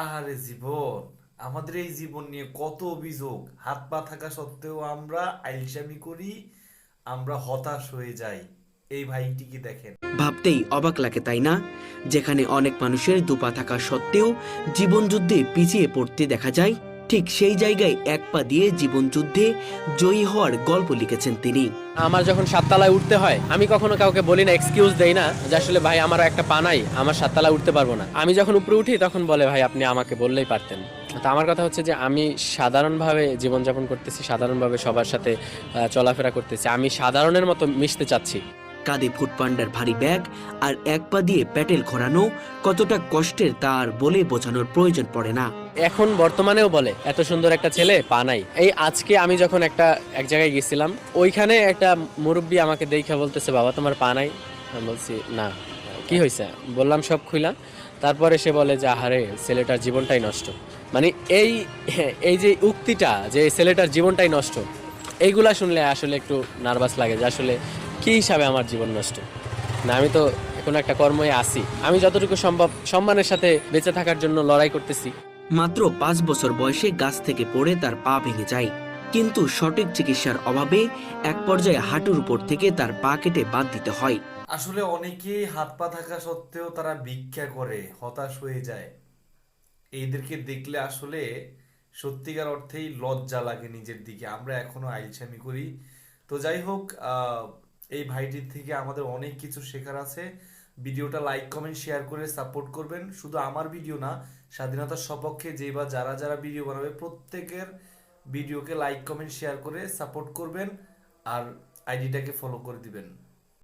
আরে জীবন, আমাদের এই জীবন নিয়ে কত অভিযোগ। হাত পা থাকা সত্ত্বেও আমরা আইলসামি করি, আমরা হতাশ হয়ে যাই। এই ভাইটিকে দেখেন। ভাবতেই অবাক লাগে তাই না? যেখানে অনেক মানুষের দুপা থাকা সত্ত্বেও জীবনযুদ্ধে পিছিয়ে পড়তে দেখা যায়, ঠিক সেই জায়গায় এক পা দিয়ে জীবনযুদ্ধে জয়ী হওয়ার গল্প লিখেছেন তিনি। আমার যখন সাততলায় উঠতে হয়, আমি কখনো কাউকে বলি না, এক্সকিউজ দেই না যে আসলে ভাই আমার একটা পা নাই, আমার সাততলায় উঠতে পারবো না। আমি যখন উপরে উঠি তখন বলে ভাই আপনি আমাকে বললেই পারতেন। তো আমার কথা হচ্ছে যে আমি সাধারণভাবে জীবনযাপন করতেছি, সাধারণভাবে সবার সাথে চলাফেরা করতেছি, আমি সাধারণের মতো মিশতে চাচ্ছি। কাঁধে ফুটপান্ডার ভারী ব্যাগ আর এক পা দিয়ে প্যাটেল ঘোরানো কতটা কষ্টের তা আর বলে বোঝানোর প্রয়োজন পড়ে না। এখন বর্তমানেও বলে এত সুন্দর একটা ছেলে পা নাই। এই আজকে আমি যখন এক জায়গায় গেছিলাম, ওইখানে একটা মুরব্বী আমাকে দেখে বলতেছে বাবা তোমার পা নাই। আমি বলছি না, কি হয়েছে, বললাম সব খুইলা। তারপরে সে বলে যে আহারে ছেলেটার জীবনটাই নষ্ট। মানে এই এই যে উক্তিটা যে ছেলেটার জীবনটাই নষ্ট, এইগুলা শুনলে আসলে একটু নার্ভাস লাগে যে আসলে কি হিসাবে আমার জীবন নষ্ট। না, আমি তো কোনো একটা কর্মে আছি, আমি যতটুকু সম্ভব সম্মানের সাথে বেঁচে থাকার জন্য লড়াই করতেছি। মাত্র 5 বছর বয়সে গাছ থেকে পড়ে তার পা ভেঙে যায়, কিন্তু সঠিক চিকিৎসার অভাবে এক পর্যায়ে হাঁটুর উপর থেকে তার পা কেটে বাদ দিতে হয়। আসলে অনেকেই হাত পা থাকা সত্ত্বেও তারা ভিক্ষা করে, হতাশ হয়ে যায়। এদেরকে দেখলে আসলে সত্যিকার অর্থেই লজ্জা লাগে নিজের দিকে, আমরা এখনো আইলসামি করি। তো যাই হোক, এই ভাইটির থেকে আমাদের অনেক কিছু শেখার আছে। ভিডিওটা লাইক কমেন্ট শেয়ার করে সাপোর্ট করবেন। শুধু আমার ভিডিও না, স্বাধীনতার সপক্ষে যে বা যারা যারা ভিডিও বানাবে প্রত্যেকের ভিডিওকে লাইক কমেন্ট শেয়ার করে সাপোর্ট করবেন, আর আইডিটাকে ফলো করে দিবেন।